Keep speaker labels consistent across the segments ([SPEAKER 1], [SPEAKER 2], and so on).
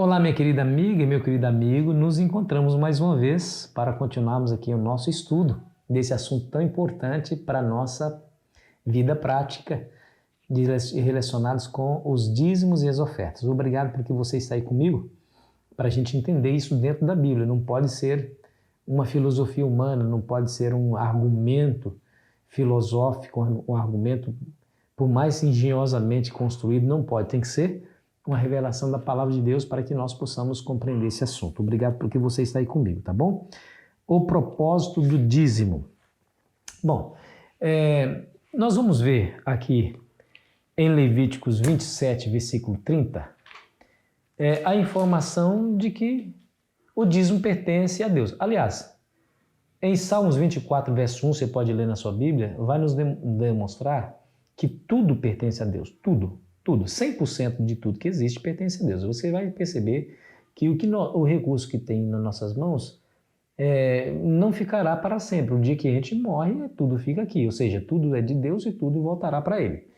[SPEAKER 1] Olá, minha querida amiga e meu querido amigo, nos encontramos mais uma vez para continuarmos aqui o nosso estudo desse assunto tão importante para a nossa vida prática relacionados com os dízimos e as ofertas. Obrigado porque você está aí comigo para a gente entender isso dentro da Bíblia. Não pode ser uma filosofia humana, não pode ser um argumento filosófico, um argumento por mais engenhosamente construído, não pode. Tem que ser uma revelação da palavra de Deus para que nós possamos compreender esse assunto. Obrigado porque você está aí comigo, tá bom? O propósito do dízimo. Bom, nós vamos ver aqui em Levíticos 27, versículo 30, a informação de que o dízimo pertence a Deus. Aliás, em Salmos 24, verso 1, você pode ler na sua Bíblia, vai nos demonstrar que tudo pertence a Deus, tudo. 100% de tudo que existe pertence a Deus. Você vai perceber que o recurso que tem nas nossas mãos não ficará para sempre. O dia que a gente morre, tudo fica aqui. Ou seja, tudo é de Deus e tudo voltará para Ele.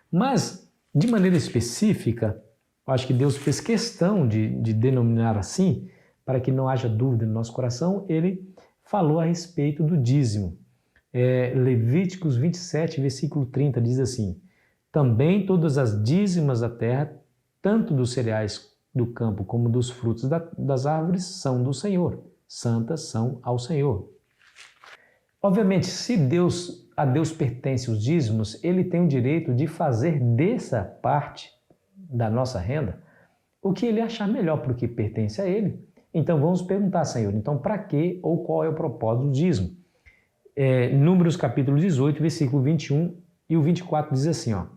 [SPEAKER 1] Mas, de maneira específica, eu acho que Deus fez questão de denominar assim, para que não haja dúvida no nosso coração, Ele falou a respeito do dízimo. Levíticos 27, versículo 30, diz assim: também todas as dízimas da terra, tanto dos cereais do campo como dos frutos das árvores, são do Senhor. Santas são ao Senhor. Obviamente, se a Deus pertence os dízimos, Ele tem o direito de fazer dessa parte da nossa renda o que Ele achar melhor, porque pertence a Ele. Então vamos perguntar, Senhor, então para que ou qual é o propósito do dízimo? Números capítulo 18, versículo 21 e o 24 diz assim, ó: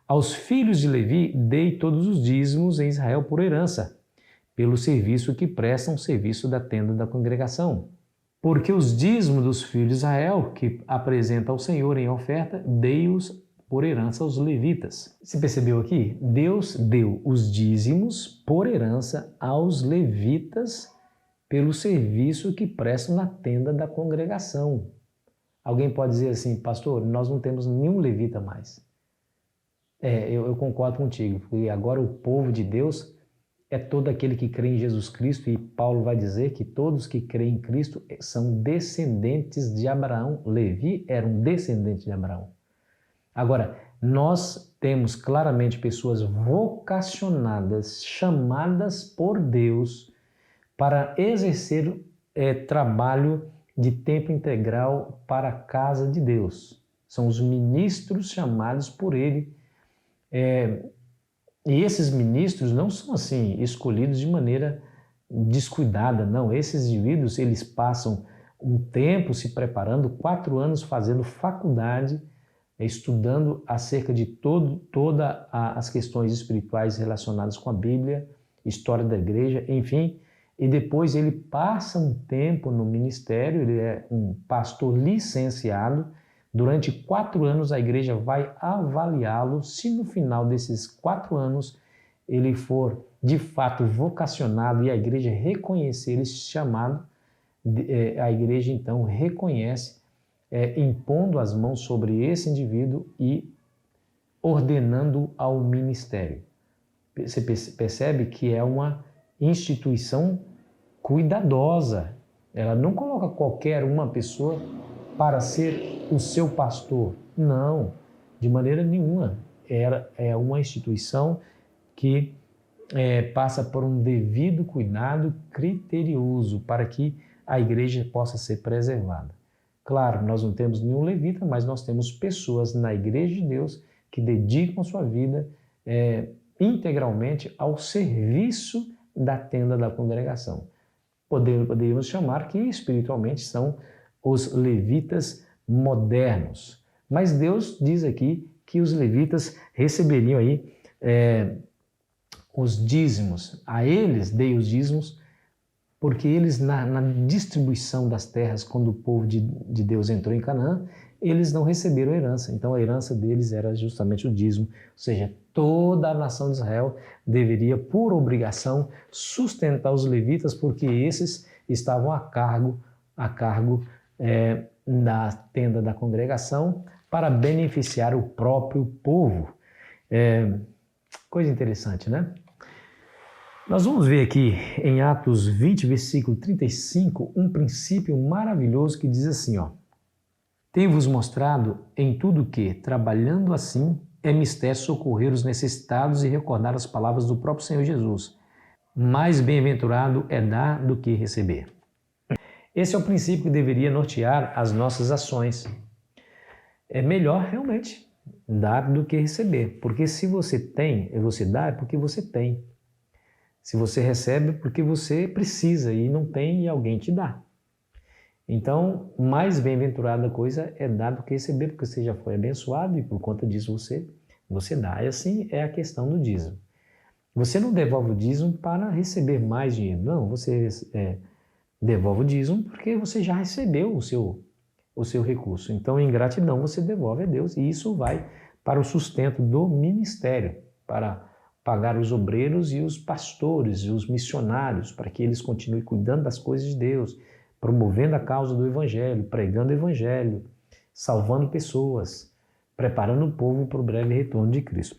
[SPEAKER 1] aos filhos de Levi dei todos os dízimos em Israel por herança, pelo serviço que prestam serviço da tenda da congregação. Porque os dízimos dos filhos de Israel, que apresenta ao Senhor em oferta, dei-os por herança aos levitas. Você percebeu aqui? Deus deu os dízimos por herança aos levitas pelo serviço que prestam na tenda da congregação. Alguém pode dizer assim, pastor, nós não temos nenhum levita mais. Eu concordo contigo, porque agora o povo de Deus é todo aquele que crê em Jesus Cristo, e Paulo vai dizer que todos que creem em Cristo são descendentes de Abraão. Levi era um descendente de Abraão. Agora, nós temos claramente pessoas vocacionadas, chamadas por Deus para exercer trabalho de tempo integral para a casa de Deus. São os ministros chamados por Ele. E esses ministros não são assim escolhidos de maneira descuidada, não. Esses indivíduos, eles passam um tempo se preparando, 4 anos fazendo faculdade, estudando acerca de todas as questões espirituais relacionadas com a Bíblia, história da igreja, enfim, e depois ele passa um tempo no ministério, ele é um pastor licenciado. Durante 4 anos a igreja vai avaliá-lo. Se no final desses 4 anos ele for de fato vocacionado e a igreja reconhecer esse chamado, a igreja então reconhece, impondo as mãos sobre esse indivíduo e ordenando ao ministério. Você percebe que é uma instituição cuidadosa. Ela não coloca qualquer uma pessoa para ser o seu pastor. Não, de maneira nenhuma. É uma instituição que passa por um devido cuidado criterioso para que a igreja possa ser preservada. Claro, nós não temos nenhum levita, mas nós temos pessoas na igreja de Deus que dedicam a sua vida integralmente ao serviço da tenda da congregação. Poderíamos chamar que espiritualmente são os levitas modernos. Mas Deus diz aqui que os levitas receberiam aí os dízimos. A eles dei os dízimos, porque eles na distribuição das terras, quando o povo de Deus entrou em Canaã, eles não receberam herança. Então a herança deles era justamente o dízimo. Ou seja, toda a nação de Israel deveria, por obrigação, sustentar os levitas, porque esses estavam a cargo da tenda da congregação para beneficiar o próprio povo. Coisa interessante, né? Nós vamos ver aqui em Atos 20, versículo 35, um princípio maravilhoso que diz assim, ó: Tenho-vos mostrado em tudo que, trabalhando assim, é mister socorrer os necessitados e recordar as palavras do próprio Senhor Jesus. Mais bem-aventurado é dar do que receber. Esse é o princípio que deveria nortear as nossas ações. É melhor realmente dar do que receber, porque se você tem e você dá, é porque você tem. Se você recebe, é porque você precisa e não tem e alguém te dá. Então, mais bem-aventurada coisa é dar do que receber, porque você já foi abençoado e por conta disso você dá. E assim é a questão do dízimo. Você não devolve o dízimo para receber mais dinheiro, não. Você devolve o dízimo porque você já recebeu o seu recurso. Então, em gratidão, você devolve a Deus e isso vai para o sustento do ministério, para pagar os obreiros e os pastores e os missionários, para que eles continuem cuidando das coisas de Deus, promovendo a causa do Evangelho, pregando o Evangelho, salvando pessoas, preparando o povo para o breve retorno de Cristo.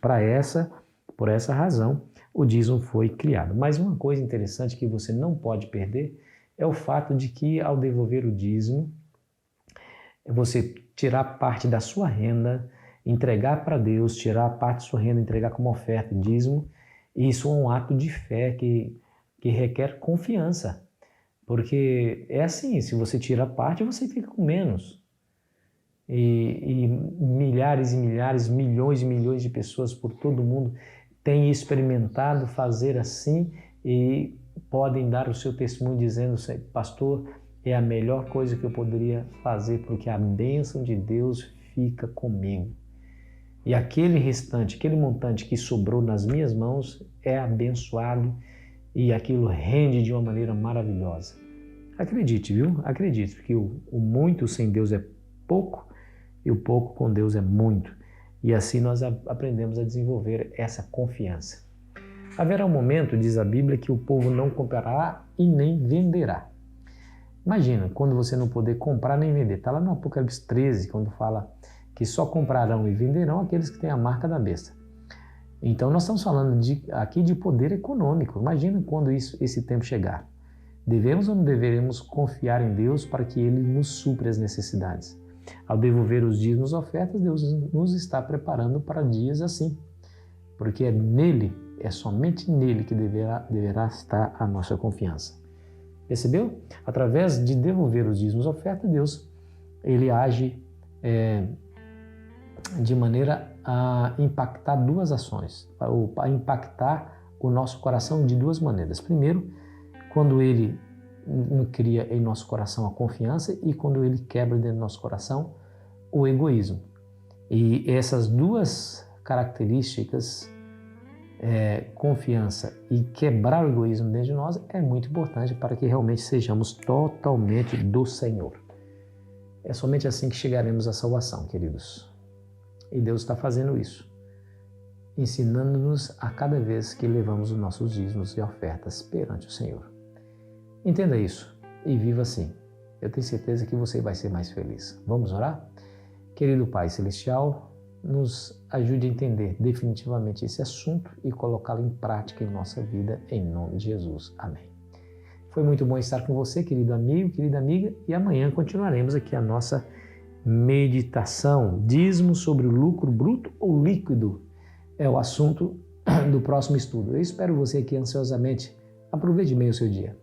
[SPEAKER 1] Por essa razão, o dízimo foi criado. Mas uma coisa interessante que você não pode perder é o fato de que, ao devolver o dízimo, você tirar parte da sua renda, entregar para Deus, tirar parte da sua renda, entregar como oferta, dízimo, isso é um ato de fé que requer confiança. Porque é assim, se você tira parte, você fica com menos. E milhares e milhares, milhões e milhões de pessoas por todo o mundo têm experimentado fazer assim e podem dar o seu testemunho dizendo, pastor, é a melhor coisa que eu poderia fazer porque a bênção de Deus fica comigo. E aquele restante, aquele montante que sobrou nas minhas mãos é abençoado e aquilo rende de uma maneira maravilhosa. Acredite, viu? Acredite, porque o muito sem Deus é pouco e o pouco com Deus é muito. E assim nós aprendemos a desenvolver essa confiança. Haverá um momento, diz a Bíblia, que o povo não comprará e nem venderá. Imagina, quando você não poder comprar nem vender. Está lá no Apocalipse 13, quando fala que só comprarão e venderão aqueles que têm a marca da besta. Então nós estamos falando aqui de poder econômico. Imagina quando esse tempo chegar. Devemos ou não deveremos confiar em Deus para que Ele nos supre as necessidades? Ao devolver os dízimos e ofertas, Deus nos está preparando para dias assim. Porque é somente nele que deverá estar a nossa confiança. Percebeu? Através de devolver os dízimos e ofertas, Deus ele age de maneira a impactar duas ações, a impactar o nosso coração de duas maneiras. Primeiro, quando ele cria em nosso coração a confiança e quando ele quebra dentro do nosso coração o egoísmo. E essas duas características, confiança e quebrar o egoísmo dentro de nós, é muito importante para que realmente sejamos totalmente do Senhor. É somente assim que chegaremos à salvação, queridos. E Deus está fazendo isso, ensinando-nos a cada vez que levamos os nossos dízimos e ofertas perante o Senhor. Entenda isso e viva assim. Eu tenho certeza que você vai ser mais feliz. Vamos orar? Querido Pai Celestial, nos ajude a entender definitivamente esse assunto e colocá-lo em prática em nossa vida, em nome de Jesus. Amém. Foi muito bom estar com você, querido amigo, querida amiga, e amanhã continuaremos aqui a nossa meditação. Dízimo sobre o lucro bruto ou líquido é o assunto do próximo estudo. Eu espero você aqui ansiosamente. Aproveite bem o seu dia.